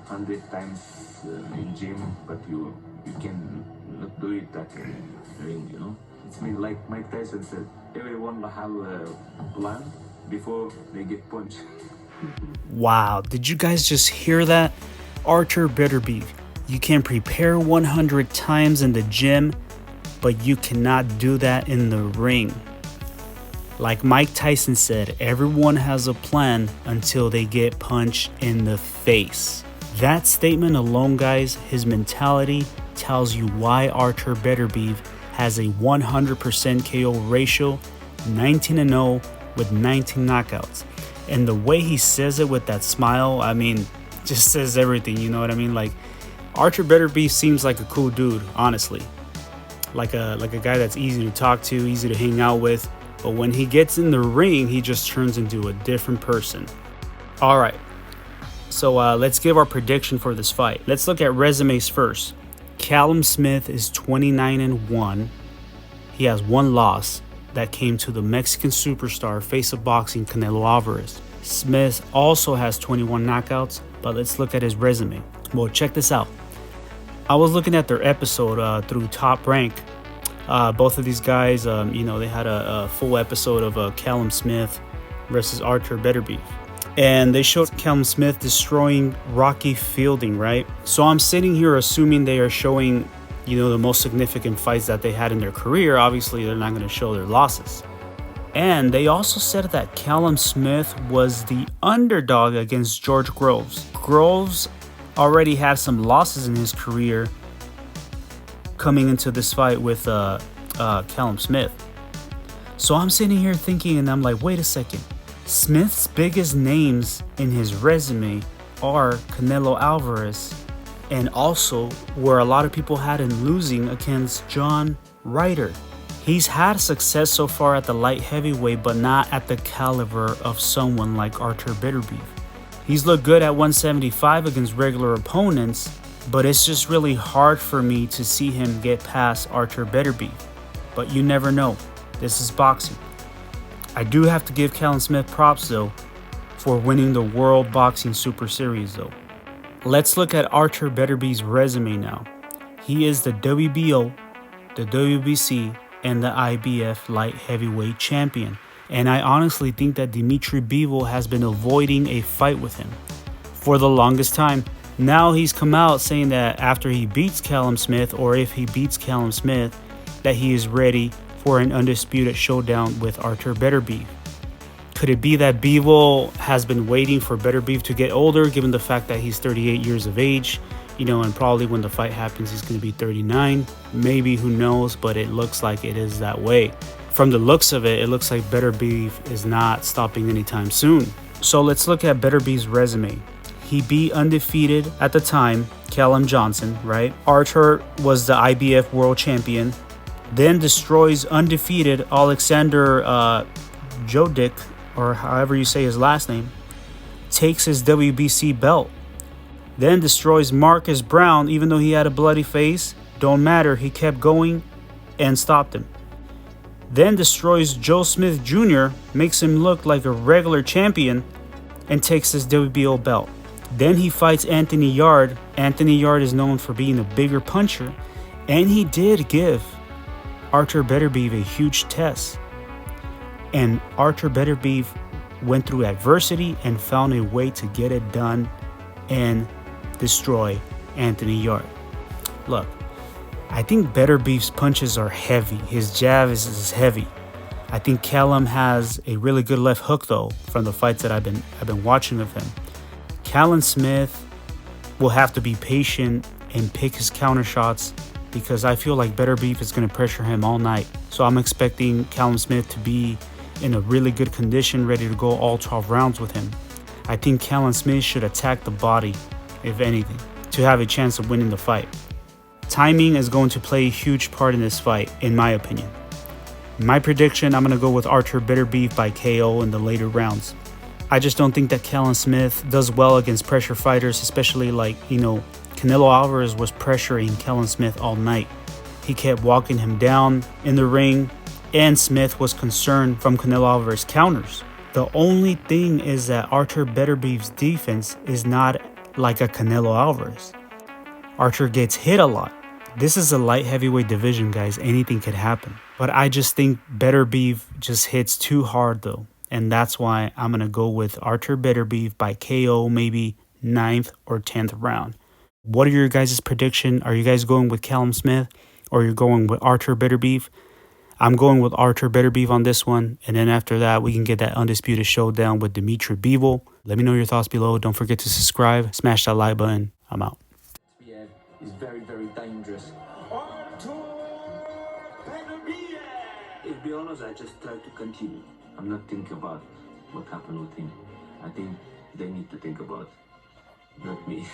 100 times in gym, but you can not do it that in ring, you know. It's me, like Mike Tyson said, everyone have a plan before they get punched. Wow, did you guys just hear that? Artur Beterbiev, you can prepare 100 times in the gym, but you cannot do that in the ring. Like Mike Tyson said, everyone has a plan until they get punched in the face. That statement alone, guys, his mentality tells you why Artur Beterbiev has a 100% KO ratio, 19-0 with 19 knockouts. And the way he says it with that smile, I mean, just says everything, you know what I mean? Like, Artur Beterbiev seems like a cool dude, honestly. Like a guy that's easy to talk to, easy to hang out with. But when he gets in the ring, he just turns into a different person. All right, so let's give our prediction for this fight. Let's look at resumes first. Callum Smith is 29-1. He has one loss that came to the Mexican superstar, face of boxing, Canelo Alvarez. Smith also has 21 knockouts, but let's look at his resume. Well, check this out. I was looking at their episode through Top Rank. Both of these guys, they had a full episode of Callum Smith versus Artur Beterbiev. And they showed Callum Smith destroying Rocky Fielding, right? So I'm sitting here assuming they are showing, the most significant fights that they had in their career. Obviously, they're not going to show their losses. And they also said that Callum Smith was the underdog against George Groves. Groves already had some losses in his career coming into this fight with Callum Smith. So I'm sitting here thinking, and I'm like, wait a second. Smith's biggest names in his resume are Canelo Alvarez, and also where a lot of people had him losing against John Ryder. He's had success so far at the light heavyweight, but not at the caliber of someone like Artur Beterbiev. He's looked good at 175 against regular opponents, but it's just really hard for me to see him get past Artur Beterbiev. But you never know. This is boxing. I do have to give Callum Smith props, though, for winning the World Boxing Super Series, though. Let's look at Artur Beterbiev's resume now. He is the WBO, the WBC, and the IBF light heavyweight champion. And I honestly think that Dimitri Bivol has been avoiding a fight with him for the longest time. Now he's come out saying that after he beats Callum Smith, or if he beats Callum Smith, that he is ready for an undisputed showdown with Artur Beterbiev. Could it be that Bivol has been waiting for Beterbiev to get older, given the fact that he's 38 years of age, and probably when the fight happens, he's going to be 39. Maybe, who knows, but it looks like it is that way. From the looks of it, it looks like Beterbiev is not stopping anytime soon. So let's look at Beterbiev's resume. He beat undefeated at the time, Callum Johnson, right? Artur was the IBF world champion, then destroys undefeated Alexander Jodik, or however you say his last name, takes his WBC belt, then destroys Marcus Brown, even though he had a bloody face. Don't matter, he kept going and stopped him. Then destroys Joe Smith Jr., makes him look like a regular champion, and takes his WBO belt. Then he fights Anthony Yarde. Anthony Yarde is known for being a bigger puncher, and he did give Artur Beterbiev a huge test. And Artur Beterbiev went through adversity and found a way to get it done and destroy Anthony Yarde. Look, I think Beterbiev's punches are heavy. His jab is heavy. I think Callum has a really good left hook, though, from the fights that I've been watching of him. Callum Smith will have to be patient and pick his counter shots, because I feel like Beterbiev is going to pressure him all night. So I'm expecting Callum Smith to be in a really good condition, ready to go all 12 rounds with him. I think Callum Smith should attack the body, if anything, to have a chance of winning the fight. Timing is going to play a huge part in this fight, in my opinion. My prediction, I'm going to go with Artur Beterbiev by KO in the later rounds. I just don't think that Callum Smith does well against pressure fighters, especially Canelo Alvarez was pressuring Callum Smith all night. He kept walking him down in the ring, and Smith was concerned from Canelo Alvarez's counters. The only thing is that Artur Beterbiev's defense is not like a Canelo Alvarez. Artur gets hit a lot. This is a light heavyweight division, guys. Anything could happen. But I just think Beterbiev just hits too hard, though. And that's why I'm going to go with Artur Beterbiev by KO, maybe 9th or 10th round. What are your guys' prediction? Are you guys going with Callum Smith or you're going with Artur Beterbiev? I'm going with Artur Beterbiev on this one. And then after that, we can get that undisputed showdown with Dimitri Bivol. Let me know your thoughts below. Don't forget to subscribe. Smash that like button. I'm out. Yeah, it's very, very dangerous. Artur Beterbiev! To be honest, I just try to continue. I'm not thinking about what happened with him. I think they need to think about, not me.